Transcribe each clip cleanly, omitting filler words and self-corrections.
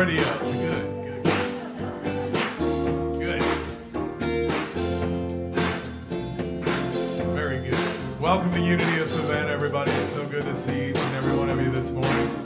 already up. Good. Very good. Welcome to Unity of Savannah, everybody. It's so good to see each and every one of you this morning.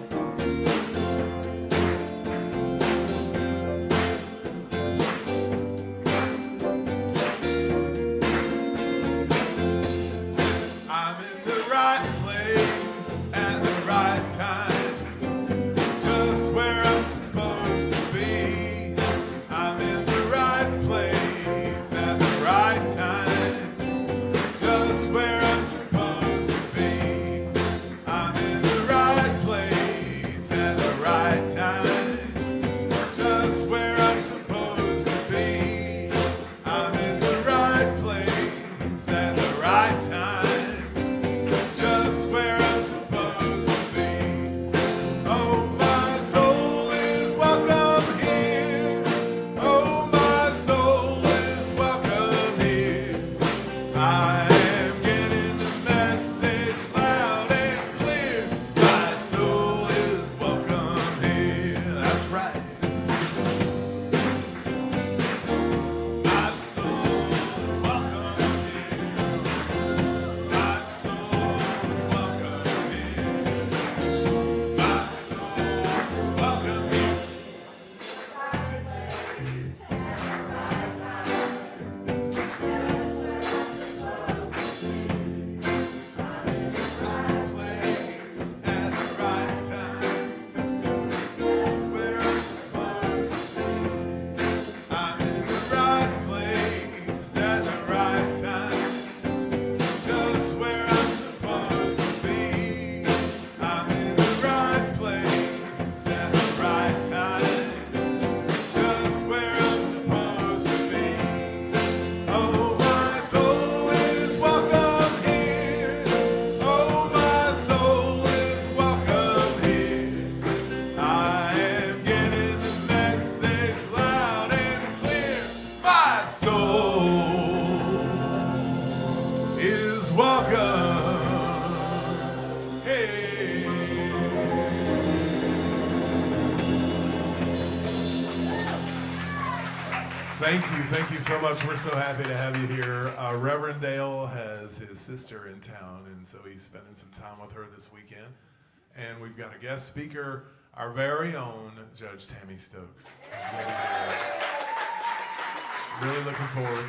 Thank you so much. We're so happy to have you here. Reverend Dale has his sister in town, and so he's spending some time with her this weekend. And we've got a guest speaker, our very own Judge Tammy Stokes. Really looking forward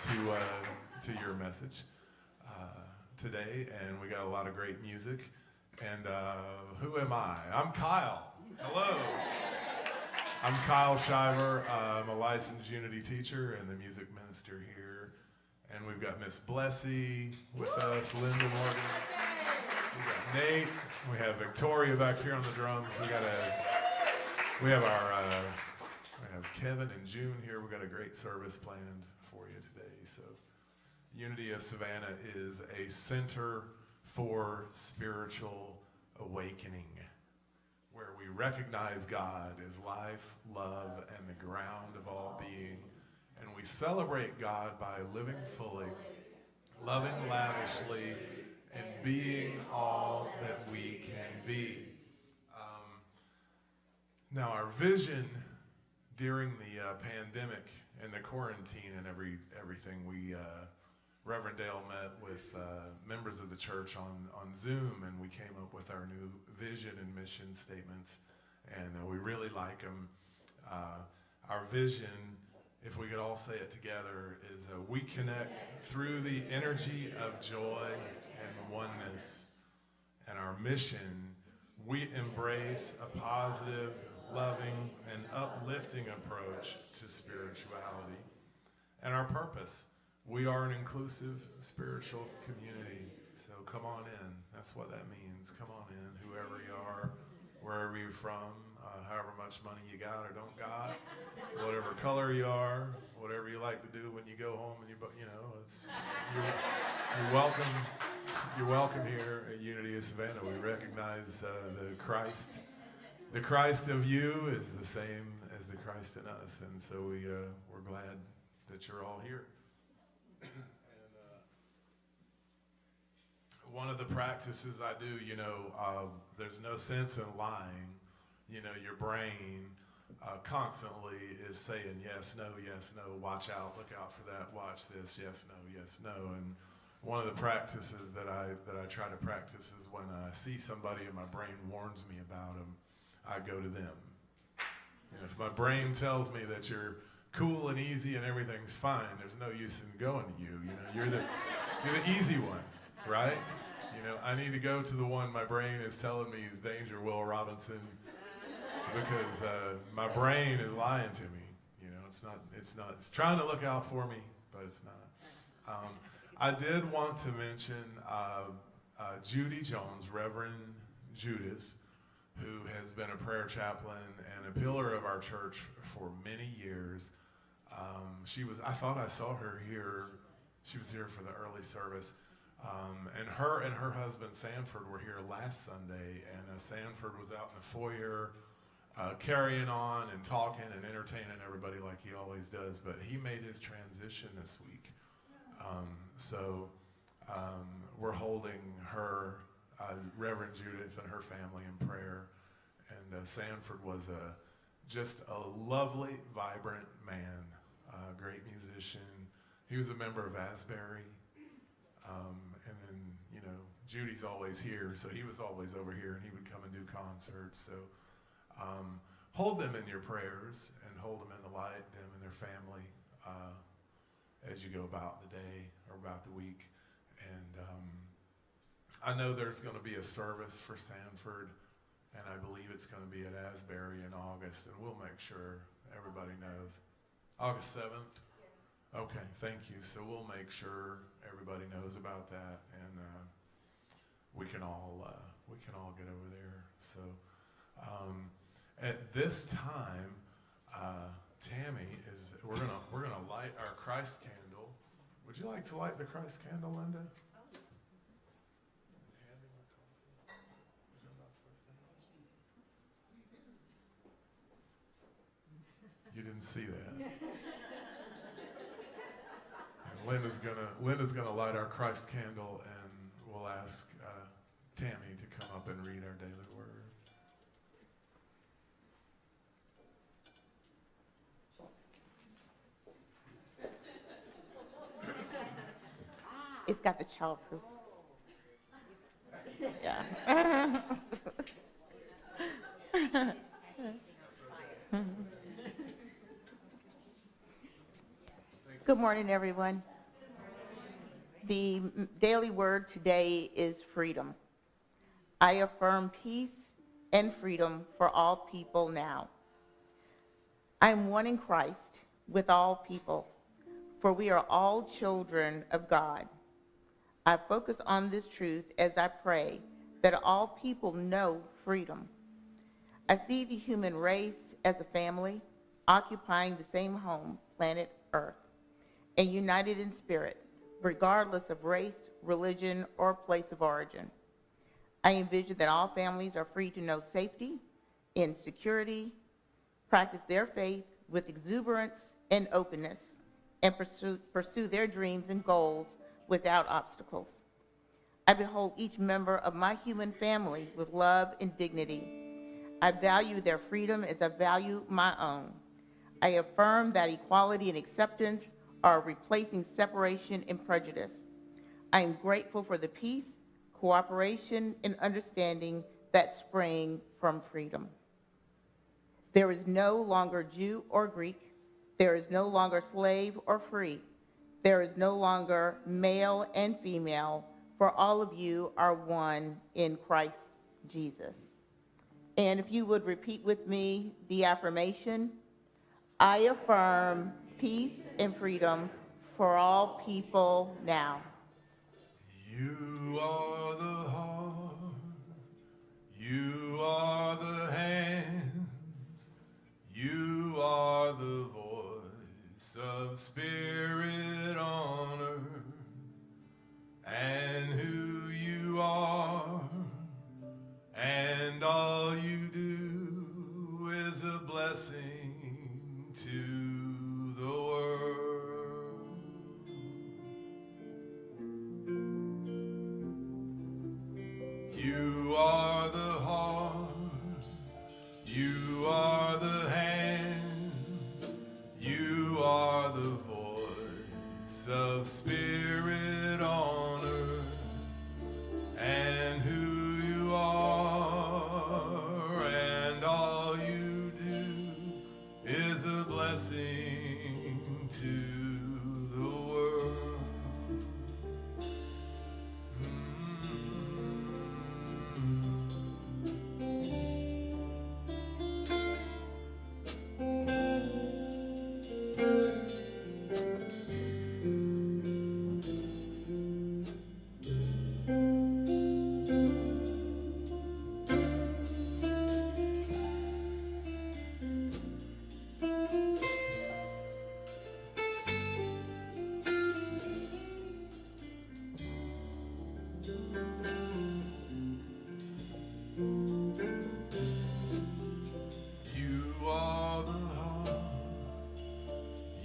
to your message today, and we got a lot of great music. And who am I? I'm Kyle. Hello. I'm Kyle Shiver. I'm a licensed Unity teacher and the music minister here. And we've got Miss Blessy with us, Linda Morgan. We got Nate. We have Victoria back here on the drums. We have Kevin and June here. We've got a great service planned for you today. So Unity of Savannah is a center for spiritual awakening, where we recognize God as life, love, and the ground of all being. And we celebrate God by living fully, loving lavishly, and being all that we can be. Now, our vision during the pandemic and the quarantine and everything, Reverend Dale met with members of the church on Zoom, and we came up with our new vision and mission statements, and we really like them. Our vision, if we could all say it together, is we connect through the energy of joy and oneness. And our mission, we embrace a positive, loving, and uplifting approach to spirituality. And our purpose, we are an inclusive spiritual community. So come on in. That's what that means. Come on in, whoever you are, wherever you're from, however much money you got or don't got, whatever color you are, whatever you like to do when you go home and you're welcome. You're welcome here at Unity of Savannah. We recognize the Christ of you is the same as the Christ in us, and so we're glad that you're all here. One of the practices I do, there's no sense in lying. Your brain constantly is saying yes, no, watch out, look out for that, watch this, yes, no. And one of the practices that I try to practice is when I see somebody and my brain warns me about them, I go to them. And if my brain tells me that you're cool and easy and everything's fine, there's no use in going to you. You know, you're the easy one, right? You know, I need to go to the one my brain is telling me is danger, Will Robinson, because my brain is lying to me. You know, it's trying to look out for me, but it's not. I did want to mention Judy Jones, Reverend Judith, who has been a prayer chaplain and a pillar of our church for many years. I thought I saw her here. She was here for the early service. And her husband Sanford were here last Sunday, and Sanford was out in the foyer carrying on and talking and entertaining everybody like he always does, but he made his transition this week. So we're holding her, Reverend Judith and her family in prayer. And Sanford was just a lovely, vibrant man, great musician. He was a member of Asbury. And then, you know, Judy's always here, so he was always over here, and he would come and do concerts. So hold them in your prayers, and hold them in the light, them and their family, as you go about the day or about the week. And I know there's going to be a service for Sanford, and I believe it's going to be at Asbury in August, and we'll make sure everybody knows. August 7th? Okay, thank you. So we'll make sure everybody knows about that, and we can all get over there. So at this time, Tammy we're gonna light our Christ candle. Would you like to light the Christ candle, Linda? You didn't see that. And Linda's gonna light our Christ candle, and we'll ask Tammy to come up and read our daily word. It's got the childproof. Yeah. Good morning, everyone. The daily word today is freedom. I affirm peace and freedom for all people now. I am one in Christ with all people, for we are all children of God. I focus on this truth as I pray that all people know freedom. I see the human race as a family, occupying the same home, planet Earth, and united in spirit, regardless of race, religion, or place of origin. I envision that all families are free to know safety and security, practice their faith with exuberance and openness, and pursue their dreams and goals without obstacles. I behold each member of my human family with love and dignity. I value their freedom as I value my own. I affirm that equality and acceptance are replacing separation and prejudice. I am grateful for the peace, cooperation, and understanding that spring from freedom. There is no longer Jew or Greek. There is no longer slave or free. There is no longer male and female, for all of you are one in Christ Jesus. And if you would repeat with me the affirmation, I affirm peace and freedom for all people now. You are the heart, you are the hands, you are the voice of spirit on earth, and who you are, and all you do is a blessing to the world. You are the heart, you are the hand.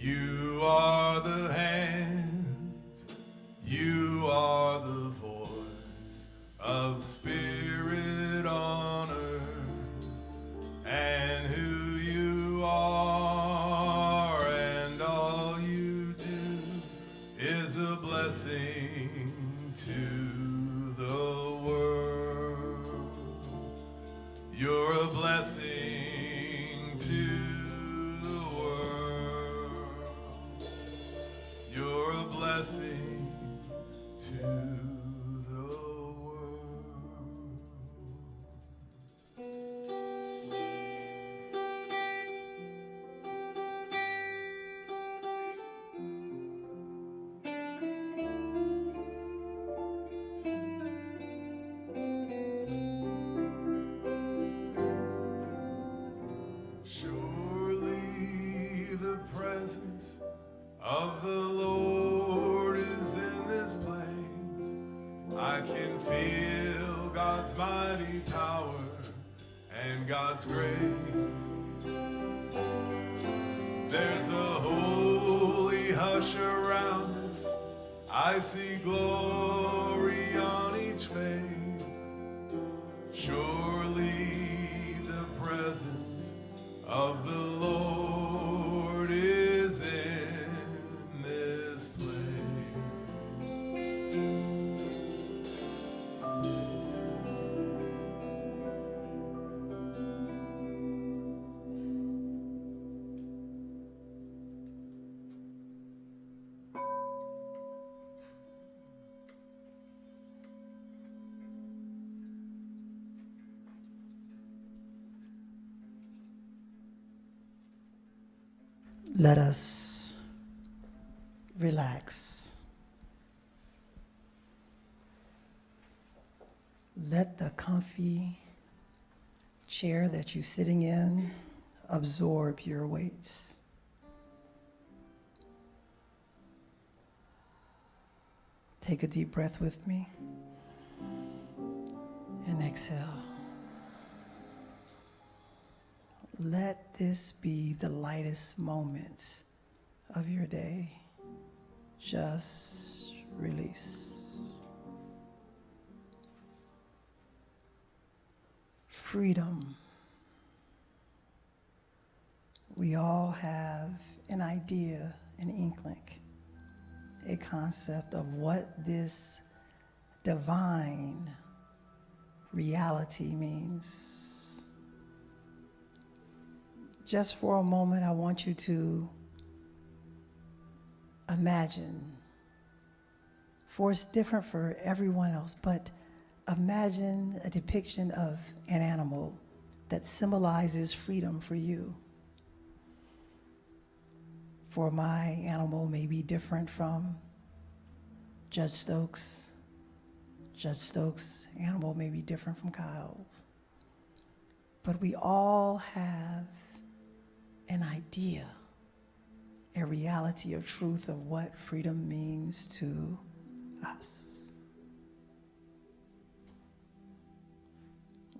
You are the hands, you are the voice of spirit on earth, and who you are and all you do is a blessing to the world. You're a blessing to the world. You're a blessing to the world. Surely the presence of the Lord is in this place. I can feel God's mighty power and God's grace. There's a holy hush around us. I see glory on each face. Surely the presence of the Lord is in this place. Let us relax. Let the comfy chair that you're sitting in absorb your weight. Take a deep breath with me and exhale. Let this be the lightest moment of your day. Just release. Freedom. We all have an idea, an inkling, a concept of what this divine reality means. Just for a moment, I want you to imagine, for it's different for everyone else, but imagine a depiction of an animal that symbolizes freedom for you. For my animal may be different from Judge Stokes. Judge Stokes' animal may be different from Kyle's. But we all have an idea, a reality of truth of what freedom means to us.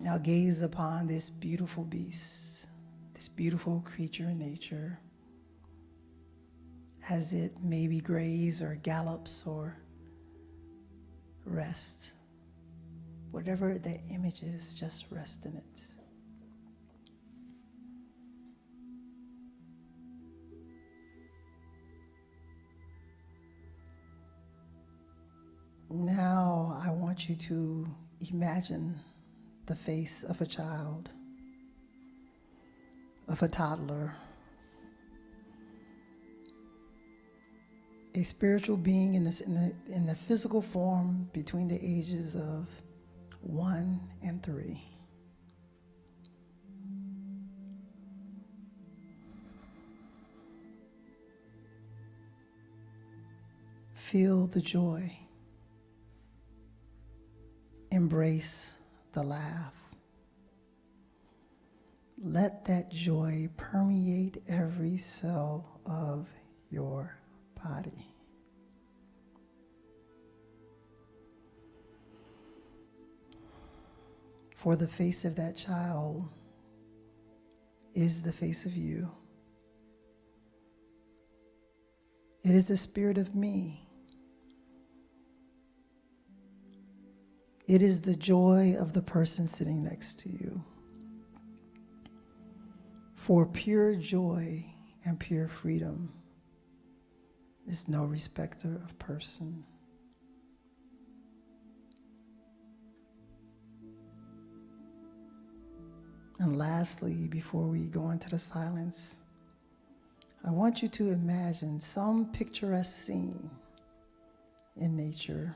Now gaze upon this beautiful beast, this beautiful creature in nature, as it maybe grazes or gallops or rests. Whatever the image is, just rest in it. Now I want you to imagine the face of a child, of a toddler, a spiritual being in the physical form between the ages of 1 and 3. Feel the joy. Embrace the laugh. Let that joy permeate every cell of your body. For the face of that child is the face of you. It is the spirit of me. It is the joy of the person sitting next to you. For pure joy and pure freedom is no respecter of person. And lastly, before we go into the silence, I want you to imagine some picturesque scene in nature,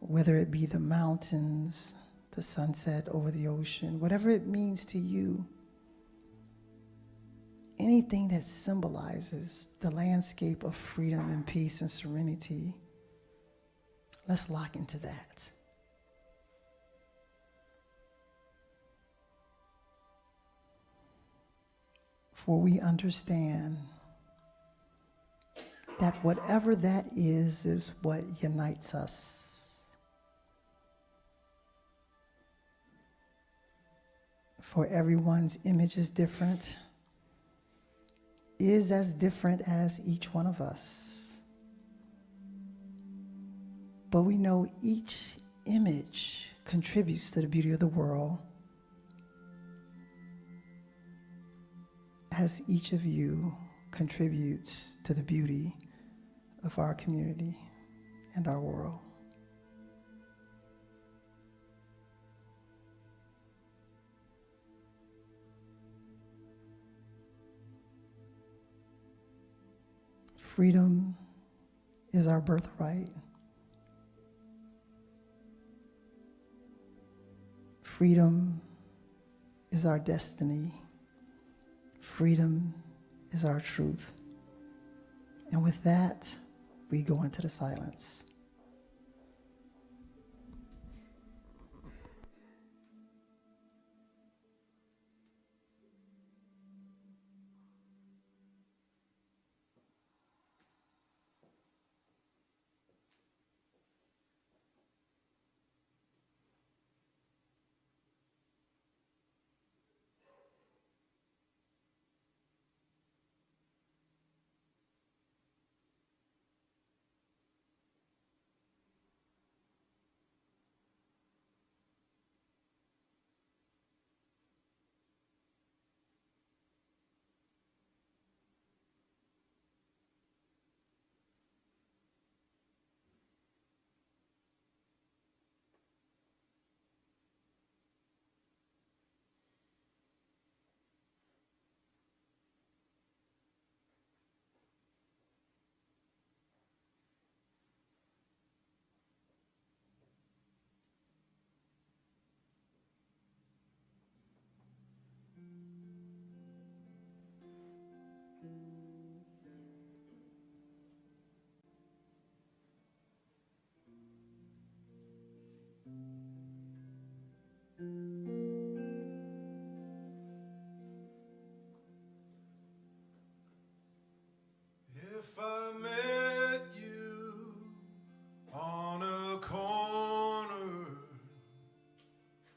whether it be the mountains, the sunset over the ocean, whatever it means to you, anything that symbolizes the landscape of freedom and peace and serenity, let's lock into that. For we understand that whatever that is what unites us. For everyone's image is different, is as different as each one of us. But we know each image contributes to the beauty of the world, as each of you contributes to the beauty of our community and our world. Freedom is our birthright. Freedom is our destiny. Freedom is our truth. And with that, we go into the silence. If I met you on a corner,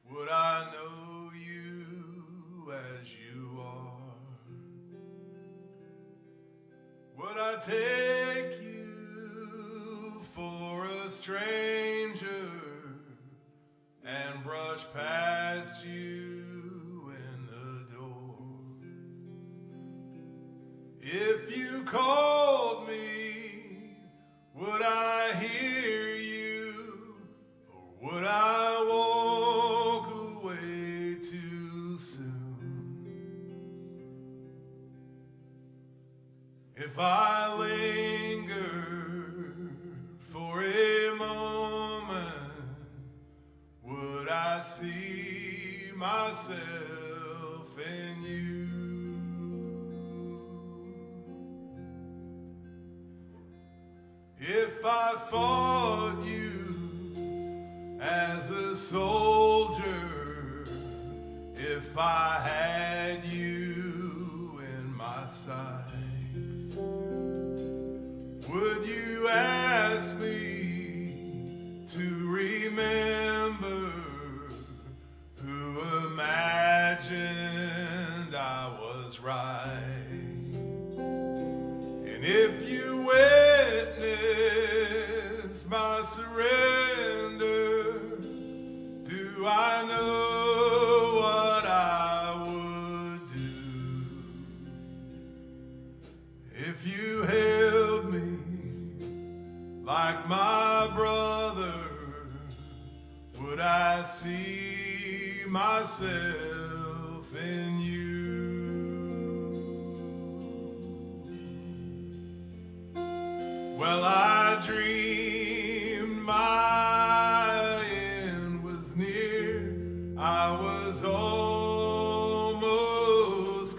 would I know you as you are? Would I take you for a stranger and brush past you in the door? If you called me, would I hear you, or would I walk away too soon? If I linger for a moment, would I see myself in you? If I fought you as a soldier, if I had you in my sights, would you ask me to remember who imagined I was right? And And if you witness my surrender, do I know what I would do? If you held me like my brother, would I see myself in you? Well, I dreamed my end was near. I was almost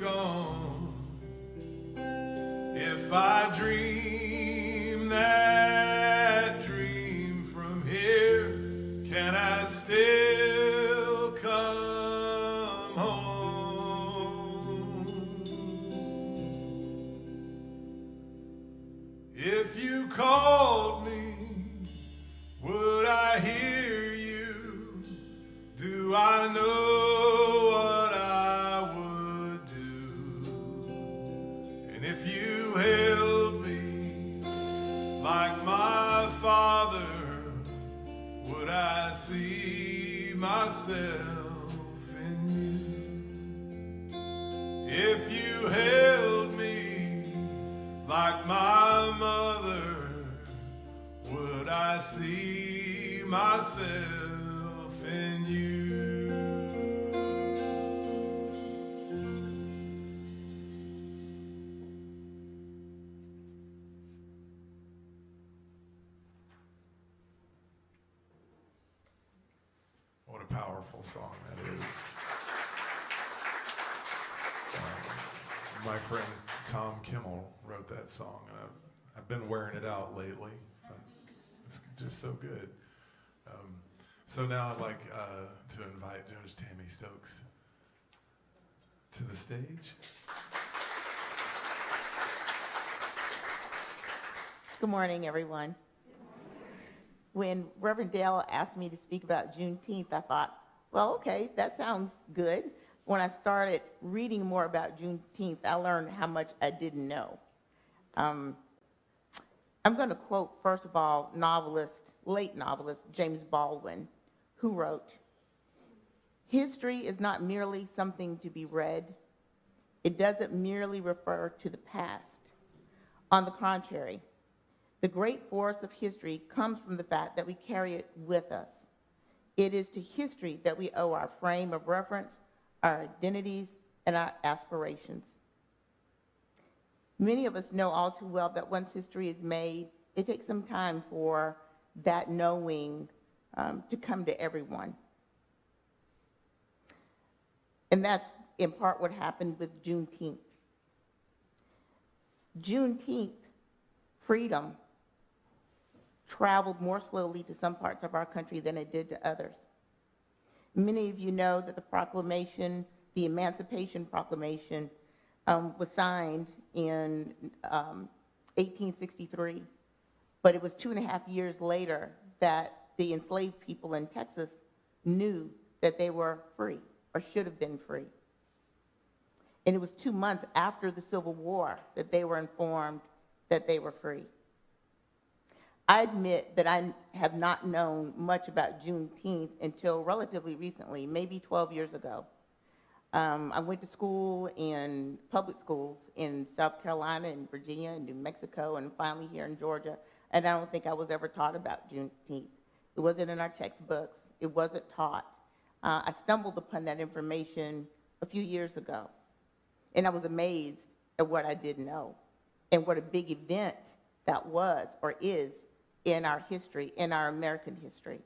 gone. If I dream that dream from here, can I still come home? If you called me, would I hear you? Do I know what I would do? And if you held me like my father, would I see myself in you? If you held me like my mother, would I see myself in you? What a powerful song that is. My friend Tom Kimmel wrote that song, and I've been wearing it out lately. But it's just so good. So now I'd like to invite Judge Tammy Stokes to the stage. Good morning, everyone. When Reverend Dale asked me to speak about Juneteenth, I thought, well, okay, that sounds good. When I started reading more about Juneteenth, I learned how much I didn't know. I'm going to quote, first of all, late novelist James Baldwin, who wrote, "History is not merely something to be read. It doesn't merely refer to the past. On the contrary, the great force of history comes from the fact that we carry it with us. It is to history that we owe our frame of reference, our identities, and our aspirations. Many of us know all too well that once history is made, it takes some time for that knowing to come to everyone. And that's in part what happened with Juneteenth. Juneteenth, freedom, traveled more slowly to some parts of our country than it did to others. Many of you know that the proclamation, the Emancipation Proclamation, was signed in 1863, but it was 2.5 years later that the enslaved people in Texas knew that they were free, or should have been free. And it was 2 months after the Civil War that they were informed that they were free. I admit that I have not known much about Juneteenth until relatively recently, maybe 12 years ago. I went to school in public schools in South Carolina and Virginia and New Mexico and finally here in Georgia, and I don't think I was ever taught about Juneteenth. It wasn't in our textbooks. It wasn't taught. I stumbled upon that information a few years ago, and I was amazed at what I didn't know and what a big event that was or is in our history, in our American history.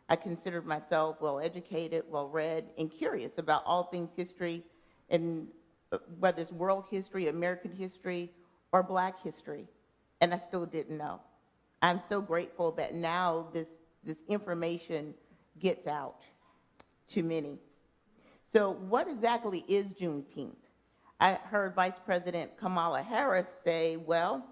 I considered myself well-educated, well-read, and curious about all things history, and whether it's world history, American history, or Black history, and I still didn't know. I'm so grateful that now this information gets out to many. So what exactly is Juneteenth? I heard Vice President Kamala Harris say, well,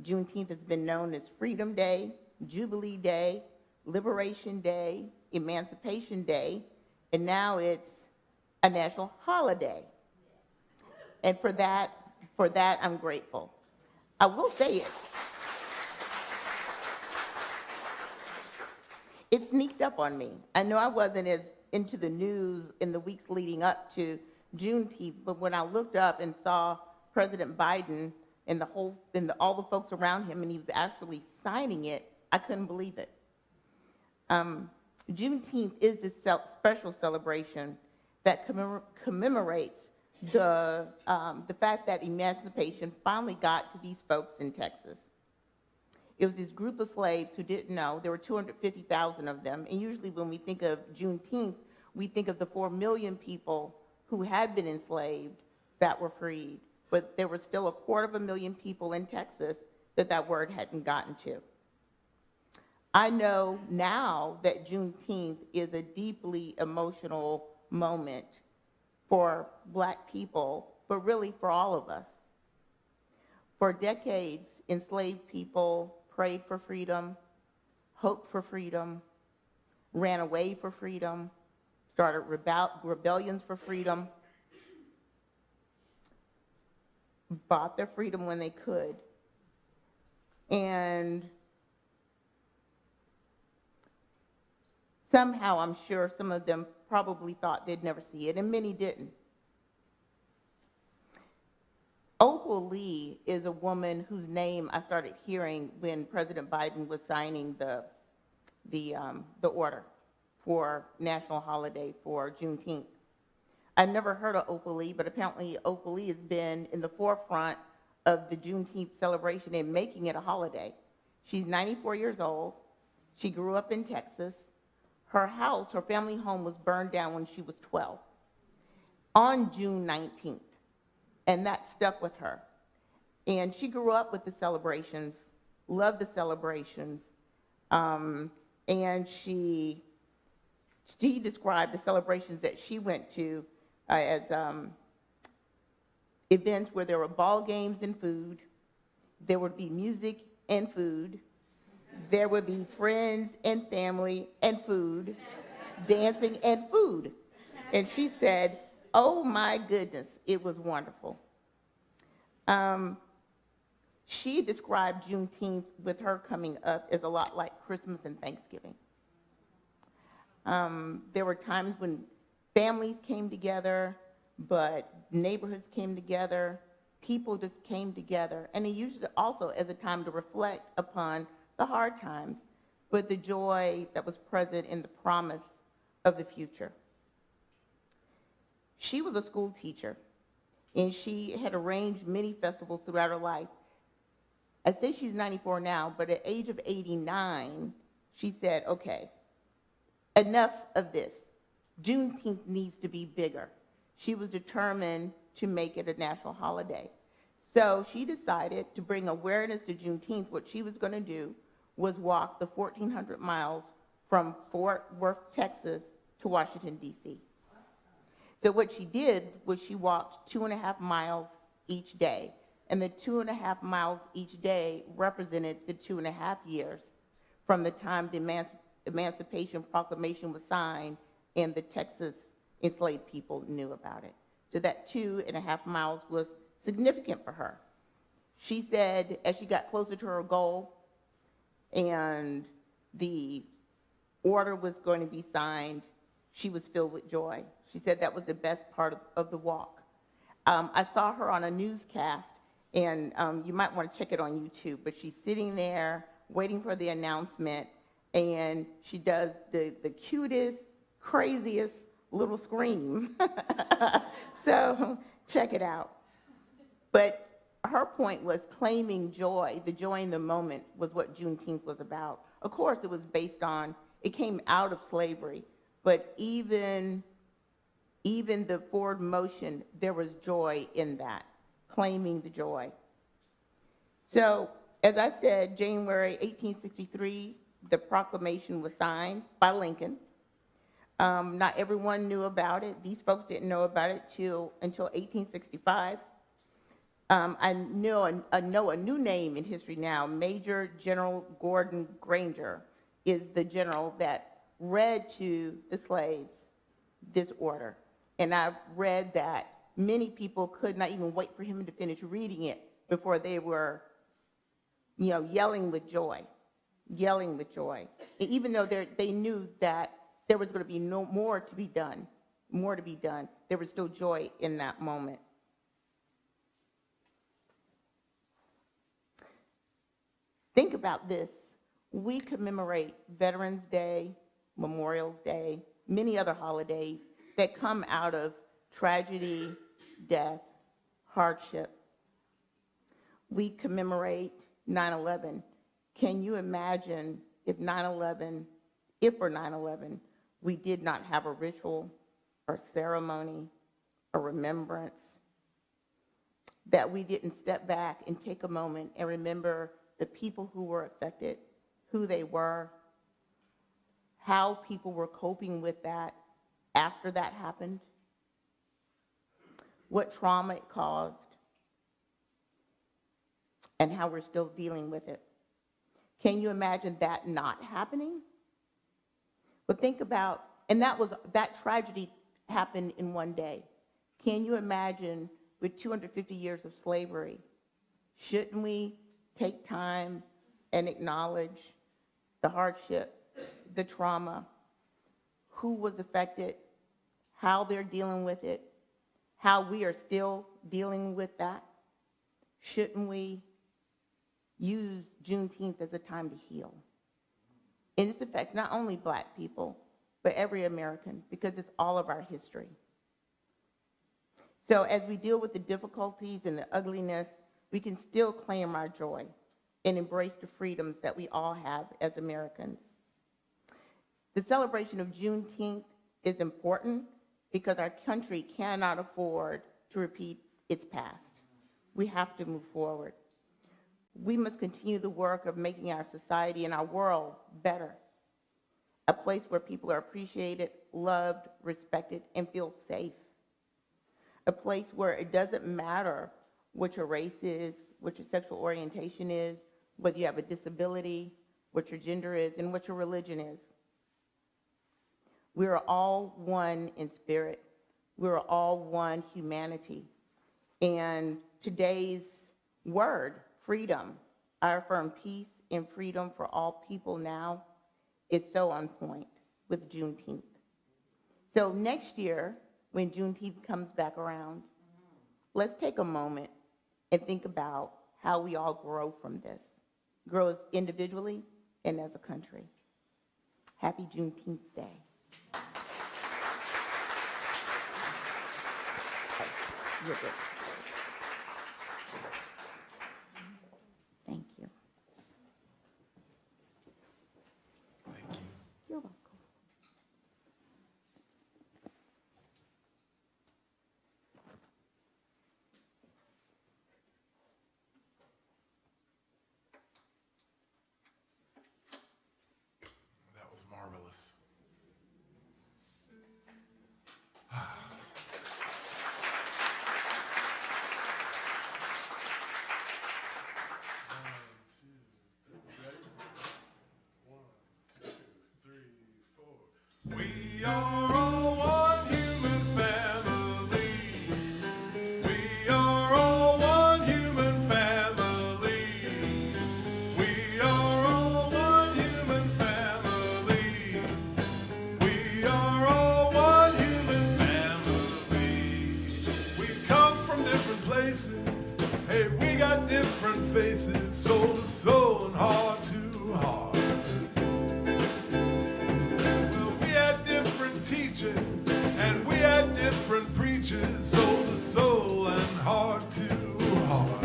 Juneteenth has been known as Freedom Day, Jubilee Day, Liberation Day, Emancipation Day, and now it's a national holiday. And for that I'm grateful. I will say it. It sneaked up on me. I know I wasn't as into the news in the weeks leading up to Juneteenth, but when I looked up and saw President Biden and all the folks around him, and he was actually signing it, I couldn't believe it. Juneteenth is this special celebration that commemorates the fact that emancipation finally got to these folks in Texas. It was this group of slaves who didn't know. There were 250,000 of them. And usually when we think of Juneteenth, we think of the 4 million people who had been enslaved that were freed. But there were still 250,000 people in Texas that word hadn't gotten to. I know now that Juneteenth is a deeply emotional moment for Black people, but really for all of us. For decades, enslaved people prayed for freedom, hoped for freedom, ran away for freedom, started rebellions for freedom, bought their freedom when they could. And somehow, I'm sure some of them probably thought they'd never see it, and many didn't. Opal Lee is a woman whose name I started hearing when President Biden was signing the order for national holiday for Juneteenth. I'd never heard of Opal Lee, but apparently Opal Lee has been in the forefront of the Juneteenth celebration and making it a holiday. She's 94 years old. She grew up in Texas. Her house, her family home, was burned down when she was 12 on June 19th. And that stuck with her. And she grew up with the celebrations, loved the celebrations, and she described the celebrations that she went to as events where there were ball games and food, there would be music and food, there would be friends and family and food, dancing and food. And she said, oh my goodness, it was wonderful. She described Juneteenth with her coming up as a lot like Christmas and Thanksgiving. There were times when families came together, but neighborhoods came together, people just came together, and it usually also as a time to reflect upon the hard times, but the joy that was present in the promise of the future. She was a school teacher, and she had arranged many festivals throughout her life. I say she's 94 now, but at the age of 89, she said, okay, enough of this. Juneteenth needs to be bigger. She was determined to make it a national holiday. So she decided to bring awareness to Juneteenth. What she was going to do was walk the 1,400 miles from Fort Worth, Texas, to Washington, D.C. So what she did was she walked 2.5 miles each day. And the 2.5 miles each day represented the 2.5 years from the time the Emancipation Proclamation was signed and the Texas enslaved people knew about it. So that 2.5 miles was significant for her. She said as she got closer to her goal and the order was going to be signed, she was filled with joy. She said that was the best part of the walk. I saw her on a newscast, and you might want to check it on YouTube, but she's sitting there waiting for the announcement, and she does the cutest, craziest little scream. So check it out. But her point was claiming joy. The joy in the moment was what Juneteenth was about. Of course, it was based on, it came out of slavery, but even the forward motion, there was joy in that, claiming the joy. So, as I said, January 1863, the proclamation was signed by Lincoln. Not everyone knew about it. These folks didn't know about it until 1865. I know a new name in history now. Major General Gordon Granger is the general that read to the slaves this order. And I've read that many people could not even wait for him to finish reading it before they were yelling with joy, And even though they knew that there was going to be more to be done, there was still joy in that moment. Think about this. We commemorate Veterans Day, Memorial Day, many other holidays that come out of tragedy, death, hardship. We commemorate 9/11. Can you imagine if for 9/11, we did not have a ritual or ceremony or remembrance, that we didn't step back and take a moment and remember the people who were affected, who they were, how people were coping with that after that happened, what trauma it caused, and how we're still dealing with it. Can you imagine that not happening? But think about, and that tragedy happened in one day. Can you imagine with 250 years of slavery? Shouldn't we take time and acknowledge the hardship, the trauma, who was affected, how they're dealing with it, how we are still dealing with that? Shouldn't we use Juneteenth as a time to heal? And this affects not only Black people, but every American, because it's all of our history. So as we deal with the difficulties and the ugliness, we can still claim our joy and embrace the freedoms that we all have as Americans. The celebration of Juneteenth is important because our country cannot afford to repeat its past. We have to move forward. We must continue the work of making our society and our world better, a place where people are appreciated, loved, respected, and feel safe, a place where it doesn't matter what your race is, what your sexual orientation is, whether you have a disability, what your gender is, and what your religion is. We are all one in spirit. We are all one humanity. And today's word, freedom, I affirm peace and freedom for all people now, is so on point with Juneteenth. So next year, when Juneteenth comes back around, let's take a moment and think about how we all grow from this, grow as individually and as a country. Happy Juneteenth Day. You're good. Thank you. Thank you. You're welcome. That was marvelous. We are all one human family. We are all one human family. We are all one human family. We are all one human family. We come from different places. Hey, we got different faces, soul to soul and heart to heart. Teachers, and we had different preachers, soul to soul and heart to heart.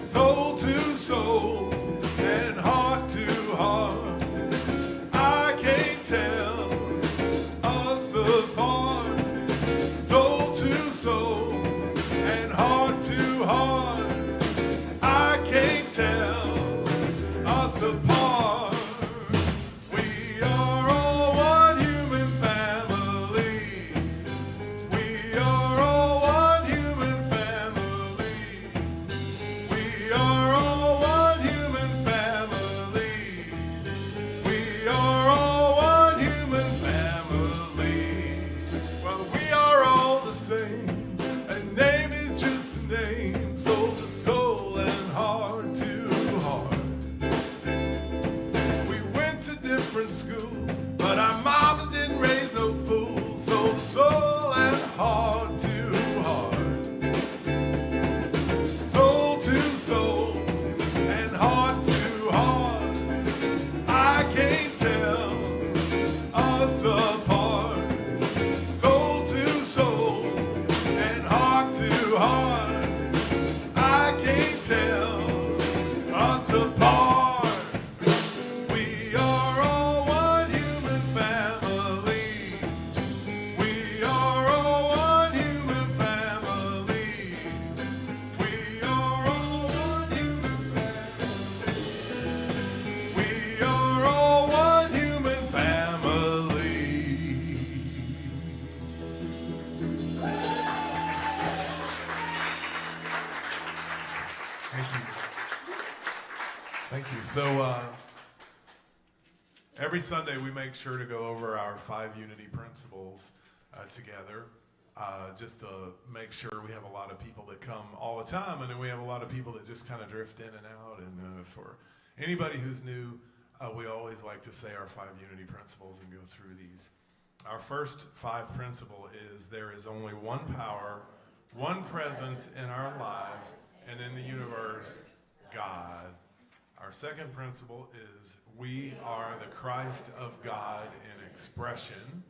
Soul to soul and heart to heart. I can't tell us apart. Soul to soul and heart to heart. I can't tell us apart. We are all one human family. We are all one human family. We are all one human family. We are all one human family. Well, we are all the same. A name is just a name. Soul Thank you. Thank you. So every Sunday we make sure to go over our 5 unity principles together, just to make sure we have a lot of people that come all the time, and then we have a lot of people that just kind of drift in and out. And for anybody who's new, we always like to say our 5 unity principles and go through these. Our first 5 principle is there is only one power, one presence in our lives and in the universe, God. Our second principle is we are the Christ of God in expression.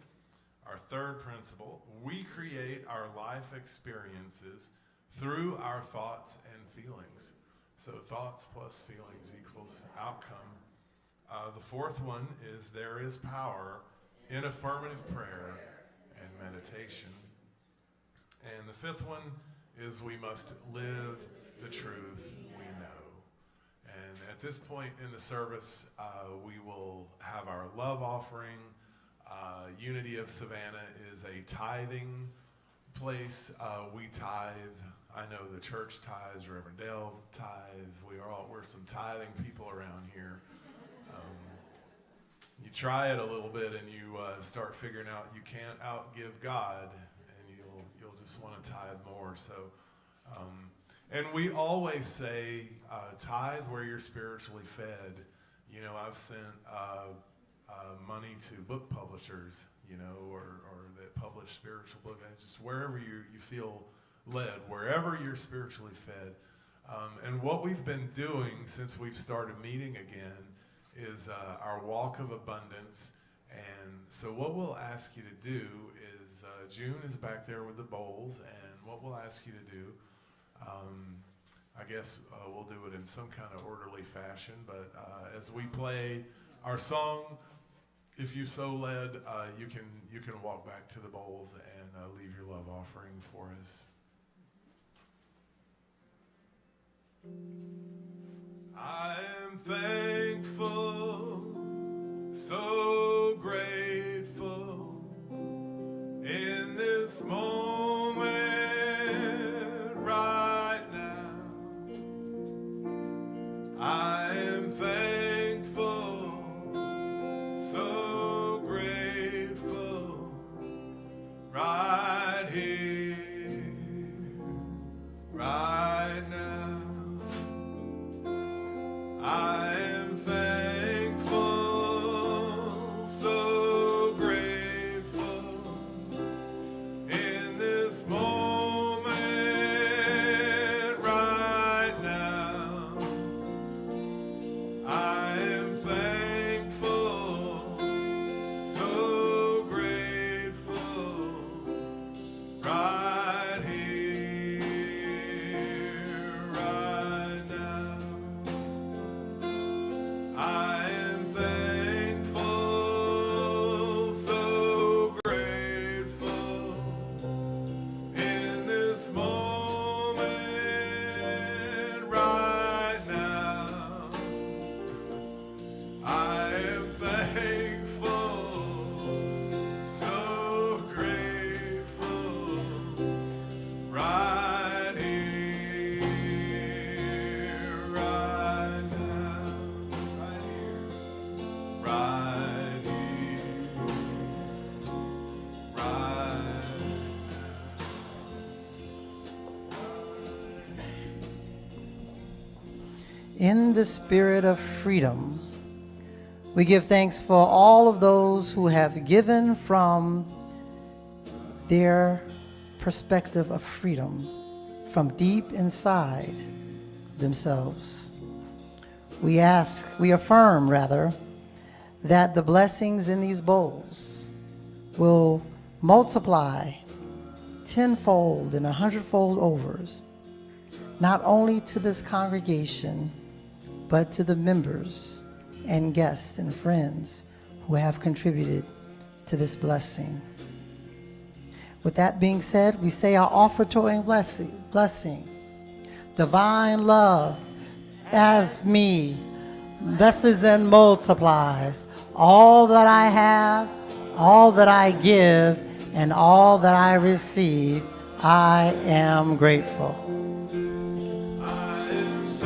Our third principle, we create our life experiences through our thoughts and feelings. So thoughts plus feelings equals outcome. The fourth one is there is power in affirmative prayer and meditation. And the fifth one is we must live the truth we know. And at this point in the service, we will have our love offering. Unity of Savannah is a tithing place. We tithe. I know the church tithes, Reverend Dale tithes. We're some tithing people around here. You try it a little bit and you start figuring out you can't outgive God, and you'll just want to tithe more. So, and we always say tithe where you're spiritually fed. You know, I've sent money to book publishers, you know, or that publish spiritual books, just wherever you feel led, wherever you're spiritually fed. And what we've been doing since we've started meeting again is our walk of abundance. And so what we'll ask you to do is, June is back there with the bowls, and what we'll ask you to do, I guess we'll do it in some kind of orderly fashion, but as we play our song, if you so led, you can walk back to the bowls and leave your love offering for us. I am thankful, so grateful in this moment right now. I am thankful, so grateful right here, right now. I am thankful, so grateful in this moment right now. I am thankful, so grateful right here, right now. I am thankful, so grateful in this moment right now. I am thankful, so grateful right here, right now. Right here, right In the spirit of freedom, we give thanks for all of those who have given from their perspective of freedom, from deep inside themselves. We affirm that the blessings in these bowls will multiply tenfold and 100-fold overs, not only to this congregation, but to the members and guests and friends who have contributed to this blessing. With that being said, we say our offertory blessing. Divine love as me blesses and multiplies all that I have, all that I give, and all that I receive. I am grateful. I am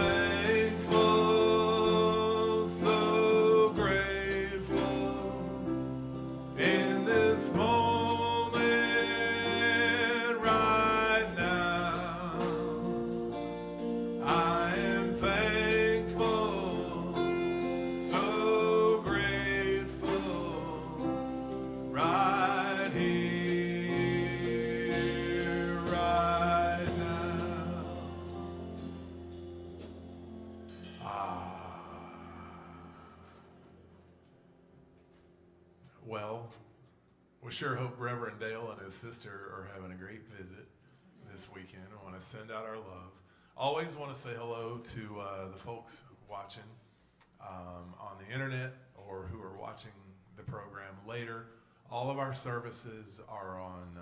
sure hope Reverend Dale and his sister are having a great visit this weekend. I want to send out our love. Always want to say hello to the folks watching on the internet or who are watching the program later. All of our services are on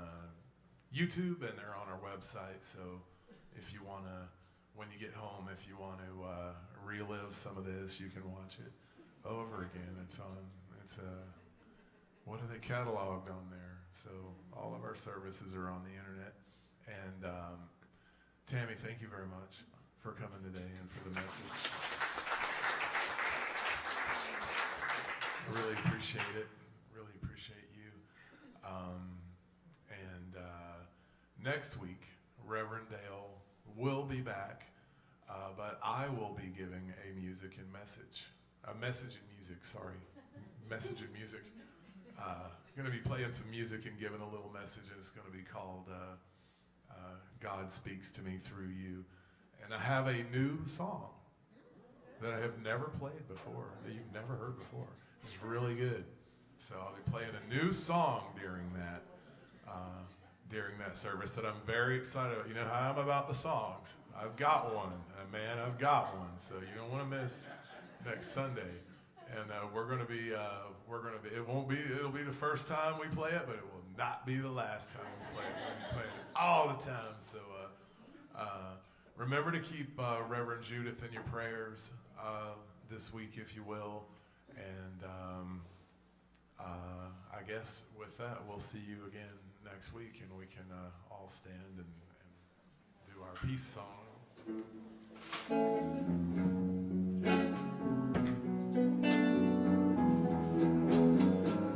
YouTube and they're on our website. So if you want to, when you get home, if you want to relive some of this, you can watch it over again. It's what are they cataloged on there? So all of our services are on the internet. And Tammy, thank you very much for coming today and for the message. I really appreciate it. Really appreciate you. Next week, Reverend Dale will be back, but I will be giving a message and music. Going to be playing some music and giving a little message, and it's going to be called God Speaks to Me Through You. And I have a new song that I have never played before, that you've never heard before. It's really good. So I'll be playing a new song during that service that I'm very excited about. You know how I'm about the songs. I've got one. Man, I've got one. So you don't want to miss next Sunday. And it'll be the first time we play it, but it will not be the last time we play it. We'll be playing it all the time. So remember to keep Reverend Judith in your prayers this week, if you will. And I guess with that, we'll see you again next week, and we can all stand and do our peace song.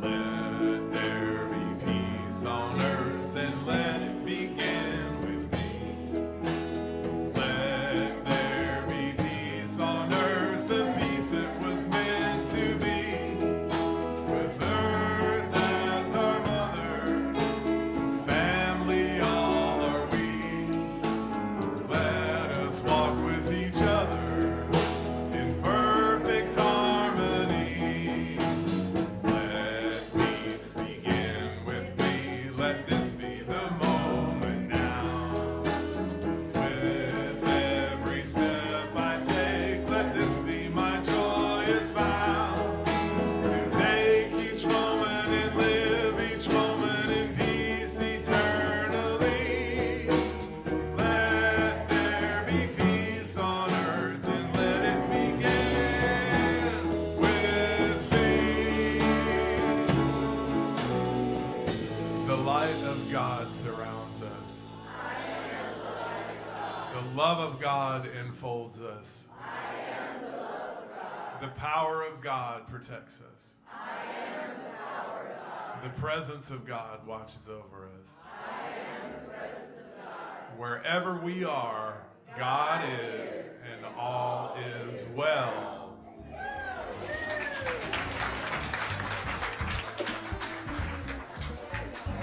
Let there be peace on earth, and let it begin with me. Let there be peace on earth, the peace it was meant to be. With earth as our mother, family all are we. Let us walk with each other in perfect harmony. Let peace begin with me. Let this be the moment now. With every step I take, let this be my joyous vow. To take each moment and live each moment in peace eternally. Let there be peace on earth, and let it begin with me. The light of God surrounds us. The love of God enfolds us. The power of God protects us. The presence of God watches over us. Wherever we are, God is, and all is well.